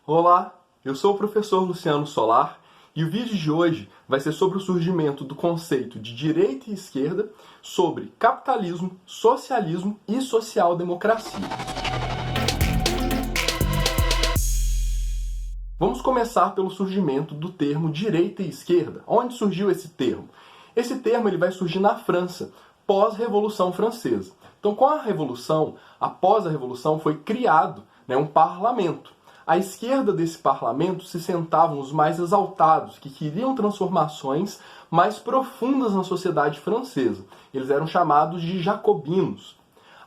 Olá, eu sou o professor Luciano Solar e o vídeo de hoje vai ser sobre o surgimento do conceito de direita e esquerda, sobre capitalismo, socialismo e social-democracia. Vamos começar pelo surgimento do termo direita e esquerda. Onde surgiu esse termo? Esse termo ele vai surgir na França, pós-Revolução Francesa. Então, com a Revolução, após a Revolução, foi criado um parlamento. À esquerda desse parlamento se sentavam os mais exaltados, que queriam transformações mais profundas na sociedade francesa. Eles eram chamados de jacobinos.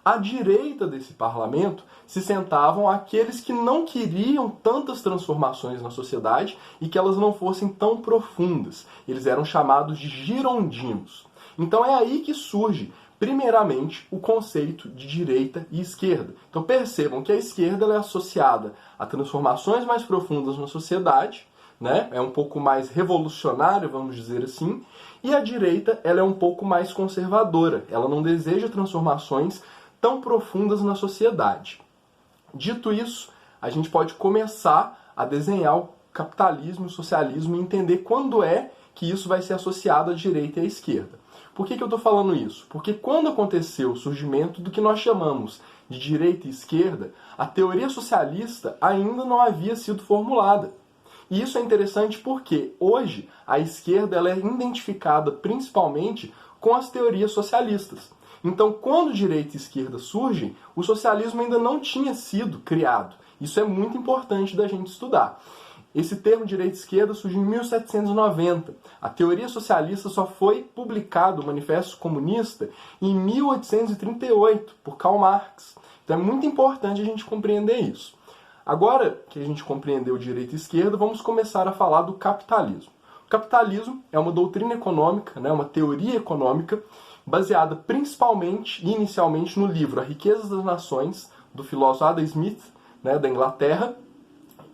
À direita desse parlamento se sentavam aqueles que não queriam tantas transformações na sociedade e que elas não fossem tão profundas. Eles eram chamados de girondinos. Então é aí que surge, primeiramente, o conceito de direita e esquerda. Então percebam que a esquerda ela é associada a transformações mais profundas na sociedade, é um pouco mais revolucionária, vamos dizer assim, e a direita ela é um pouco mais conservadora. Ela não deseja transformações tão profundas na sociedade. Dito isso, a gente pode começar a desenhar o capitalismo e o socialismo e entender quando é que isso vai ser associado à direita e à esquerda. Por que eu estou falando isso? Porque quando aconteceu o surgimento do que nós chamamos de direita e esquerda, a teoria socialista ainda não havia sido formulada. E isso é interessante porque hoje a esquerda ela é identificada principalmente com as teorias socialistas. Então, quando direita e esquerda surgem, o socialismo ainda não tinha sido criado. Isso é muito importante da gente estudar. Esse termo direita e esquerda surgiu em 1790. A teoria socialista só foi publicado, o Manifesto Comunista, em 1838, por Karl Marx. Então é muito importante a gente compreender isso. Agora que a gente compreendeu direita e esquerda, vamos começar a falar do capitalismo. O capitalismo é uma doutrina econômica, uma teoria econômica, baseada principalmente e inicialmente no livro A Riqueza das Nações, do filósofo Adam Smith, da Inglaterra.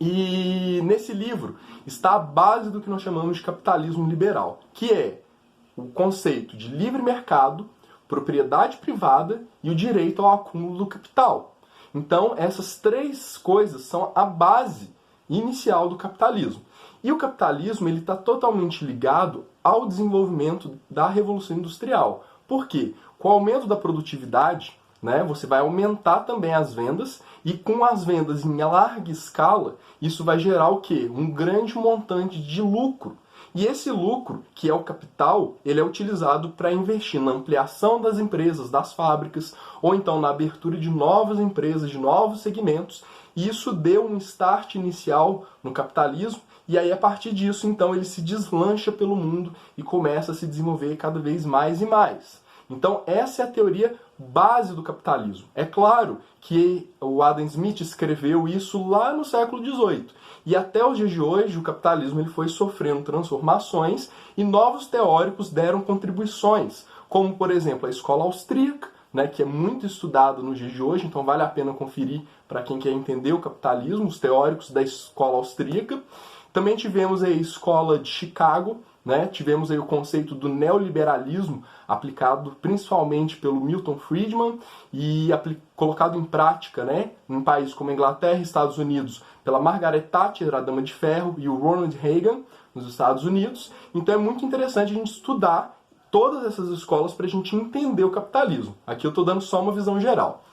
E nesse livro está a base do que nós chamamos de capitalismo liberal, que é o conceito de livre mercado, propriedade privada e o direito ao acúmulo do capital. Então, essas três coisas são a base inicial do capitalismo. E o capitalismo está totalmente ligado ao desenvolvimento da Revolução Industrial. Por quê? Com o aumento da produtividade, você vai aumentar também as vendas e com as vendas em larga escala, isso vai gerar o quê? Um grande montante de lucro. E esse lucro, que é o capital, ele é utilizado para investir na ampliação das empresas, das fábricas, ou então na abertura de novas empresas, de novos segmentos. E isso deu um start inicial no capitalismo, e aí a partir disso, então, ele se deslancha pelo mundo e começa a se desenvolver cada vez mais e mais. Então, essa é a teoria base do capitalismo. É claro que o Adam Smith escreveu isso lá no século XVIII. E até os dias de hoje, o capitalismo ele foi sofrendo transformações e novos teóricos deram contribuições, como, por exemplo, a escola austríaca, que é muito estudada nos dias de hoje, então vale a pena conferir para quem quer entender o capitalismo, os teóricos da escola austríaca. Também tivemos a escola de Chicago, tivemos aí o conceito do neoliberalismo aplicado principalmente pelo Milton Friedman e colocado em prática em países como a Inglaterra e Estados Unidos pela Margaret Thatcher, a Dama de Ferro, e o Ronald Reagan nos Estados Unidos. Então é muito interessante a gente estudar todas essas escolas para a gente entender o capitalismo. Aqui eu estou dando só uma visão geral.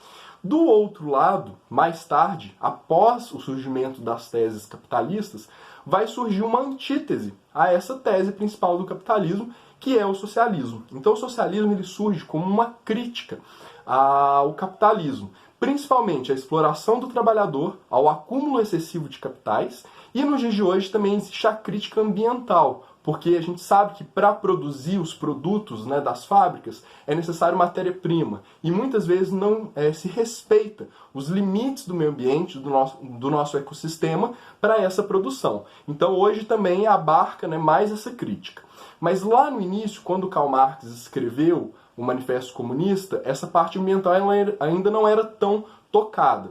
Do outro lado, mais tarde, após o surgimento das teses capitalistas, vai surgir uma antítese a essa tese principal do capitalismo, que é o socialismo. Então o socialismo ele surge como uma crítica ao capitalismo, principalmente à exploração do trabalhador, ao acúmulo excessivo de capitais, e nos dias de hoje também existe a crítica ambiental, porque a gente sabe que para produzir os produtos das fábricas é necessário matéria-prima e muitas vezes não se respeita os limites do meio ambiente, do nosso ecossistema para essa produção. Então hoje também abarca mais essa crítica. Mas lá no início, quando Karl Marx escreveu o Manifesto Comunista, essa parte ambiental ainda não era tão tocada.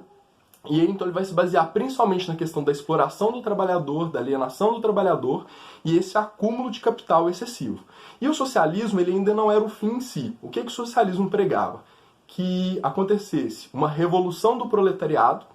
E aí, então, ele vai se basear principalmente na questão da exploração do trabalhador, da alienação do trabalhador e esse acúmulo de capital excessivo. E o socialismo ele ainda não era o fim em si. O que o socialismo pregava? Que acontecesse uma revolução do proletariado,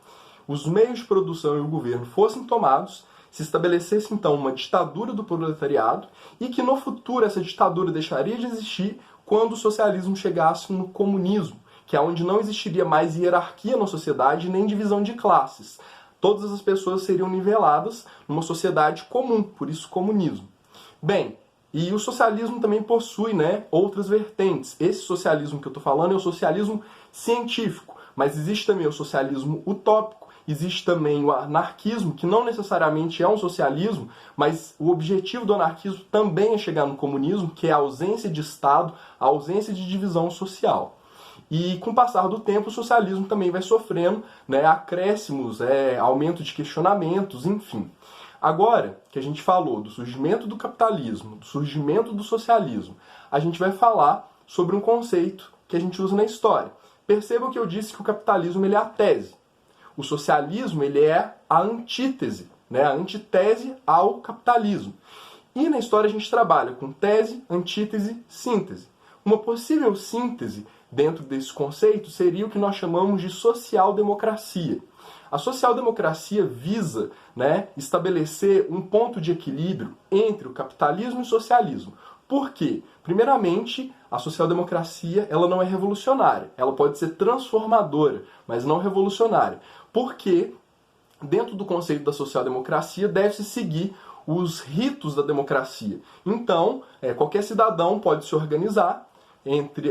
os meios de produção e o governo fossem tomados, se estabelecesse então uma ditadura do proletariado e que no futuro essa ditadura deixaria de existir quando o socialismo chegasse no comunismo, que é onde não existiria mais hierarquia na sociedade nem divisão de classes. Todas as pessoas seriam niveladas numa sociedade comum, por isso comunismo. Bem, e o socialismo também possui, outras vertentes. Esse socialismo que eu estou falando é o socialismo científico, mas existe também o socialismo utópico, existe também o anarquismo, que não necessariamente é um socialismo, mas o objetivo do anarquismo também é chegar no comunismo, que é a ausência de Estado, a ausência de divisão social. E com o passar do tempo, o socialismo também vai sofrendo acréscimos, aumento de questionamentos, enfim. Agora que a gente falou do surgimento do capitalismo, do surgimento do socialismo, a gente vai falar sobre um conceito que a gente usa na história. Percebam que eu disse que o capitalismo ele é a tese. O socialismo ele é a antítese, a antitese ao capitalismo. E na história a gente trabalha com tese, antítese, síntese. Uma possível síntese dentro desse conceito seria o que nós chamamos de social-democracia. A social-democracia visa estabelecer um ponto de equilíbrio entre o capitalismo e o socialismo. Por quê? Primeiramente, a social-democracia ela não é revolucionária. Ela pode ser transformadora, mas não revolucionária. Porque, dentro do conceito da social-democracia, deve-se seguir os ritos da democracia. Então, qualquer cidadão pode se organizar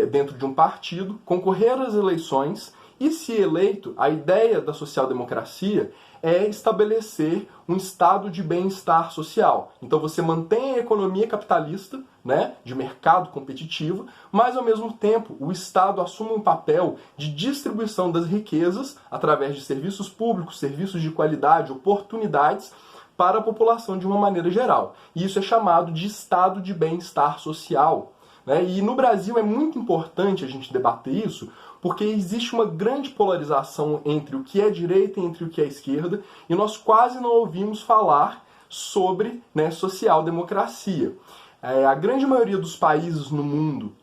dentro de um partido, concorrer às eleições e, se eleito, a ideia da social-democracia é estabelecer um estado de bem-estar social. Então você mantém a economia capitalista, de mercado competitivo, mas ao mesmo tempo o Estado assume um papel de distribuição das riquezas através de serviços públicos, serviços de qualidade, oportunidades para a população de uma maneira geral. E isso é chamado de estado de bem-estar social. E no Brasil é muito importante a gente debater isso, porque existe uma grande polarização entre o que é direita e entre o que é esquerda, e nós quase não ouvimos falar sobre social-democracia. A grande maioria dos países no mundo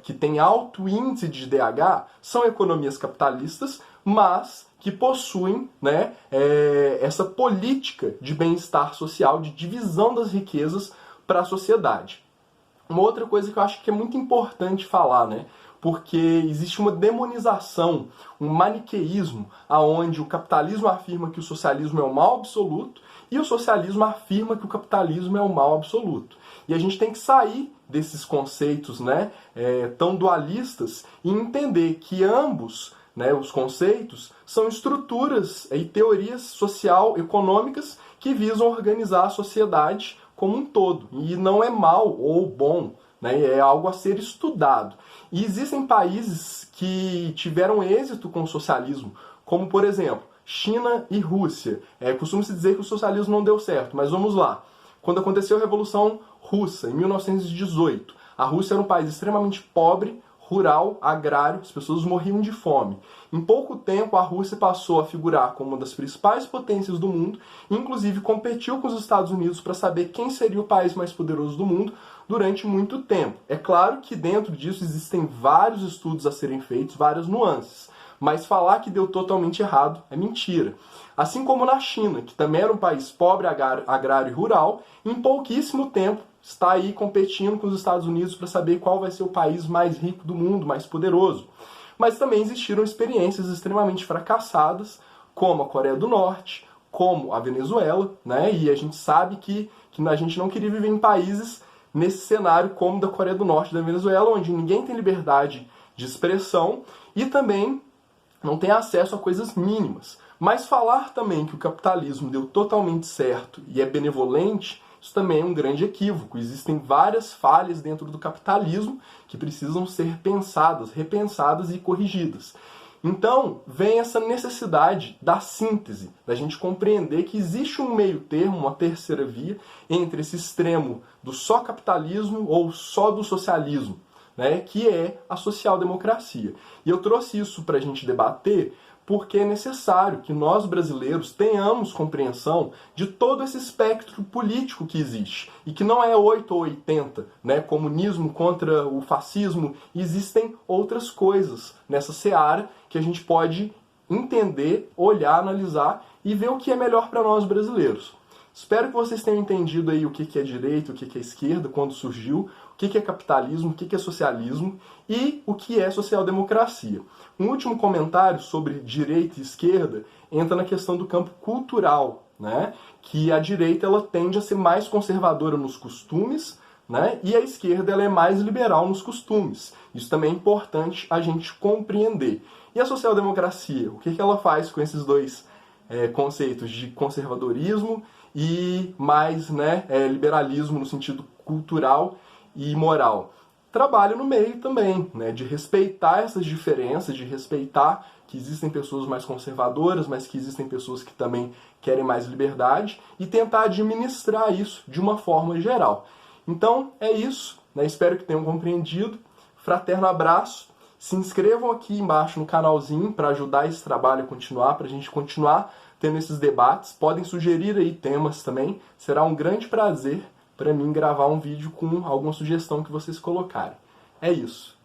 que tem alto índice de DH são economias capitalistas, mas que possuem essa política de bem-estar social, de divisão das riquezas para a sociedade. Uma outra coisa que eu acho que é muito importante falar, porque existe uma demonização, um maniqueísmo, onde o capitalismo afirma que o socialismo é o mal absoluto e o socialismo afirma que o capitalismo é o mal absoluto. E a gente tem que sair desses conceitos tão dualistas e entender que ambos, os conceitos, são estruturas e teorias social-econômicas que visam organizar a sociedade como um todo. E não é mal ou bom, é algo a ser estudado. E existem países que tiveram êxito com o socialismo, como, por exemplo, China e Rússia. Costuma-se dizer que o socialismo não deu certo, mas vamos lá. Quando aconteceu a Revolução Russa, em 1918, a Rússia era um país extremamente pobre, rural, agrário, as pessoas morriam de fome. Em pouco tempo, a Rússia passou a figurar como uma das principais potências do mundo, e inclusive competiu com os Estados Unidos para saber quem seria o país mais poderoso do mundo durante muito tempo. É claro que dentro disso existem vários estudos a serem feitos, várias nuances, mas falar que deu totalmente errado é mentira. Assim como na China, que também era um país pobre, agrário e rural, em pouquíssimo tempo está aí competindo com os Estados Unidos para saber qual vai ser o país mais rico do mundo, mais poderoso. Mas também existiram experiências extremamente fracassadas, como a Coreia do Norte, como a Venezuela, e a gente sabe que a gente não queria viver em países nesse cenário como o da Coreia do Norte e da Venezuela, onde ninguém tem liberdade de expressão e também não tem acesso a coisas mínimas. Mas falar também que o capitalismo deu totalmente certo e é benevolente, isso também é um grande equívoco. Existem várias falhas dentro do capitalismo que precisam ser pensadas, repensadas e corrigidas. Então, vem essa necessidade da síntese, da gente compreender que existe um meio termo, uma terceira via, entre esse extremo do só capitalismo ou só do socialismo, que é a social-democracia. E eu trouxe isso para a gente debater porque é necessário que nós brasileiros tenhamos compreensão de todo esse espectro político que existe e que não é 8 ou 80, comunismo contra o fascismo, existem outras coisas nessa seara que a gente pode entender, olhar, analisar e ver o que é melhor para nós brasileiros. Espero que vocês tenham entendido aí o que é direita, o que é esquerda, quando surgiu, o que é capitalismo, o que é socialismo e o que é social-democracia. Um último comentário sobre direita e esquerda entra na questão do campo cultural, né? Que a direita ela tende a ser mais conservadora nos costumes, né? E a esquerda ela é mais liberal nos costumes. Isso também é importante a gente compreender. E a social-democracia, o que ela faz com esses dois conceitos de conservadorismo e mais, né, liberalismo no sentido cultural e moral? Trabalha no meio também, né, de respeitar essas diferenças, de respeitar que existem pessoas mais conservadoras, mas que existem pessoas que também querem mais liberdade e tentar administrar isso de uma forma geral. Então é isso, né? Espero que tenham compreendido. Fraterno abraço. Se inscrevam aqui embaixo no canalzinho para ajudar esse trabalho a continuar, para a gente continuar tendo esses debates. Podem sugerir aí temas também. Será um grande prazer para mim gravar um vídeo com alguma sugestão que vocês colocarem. É isso.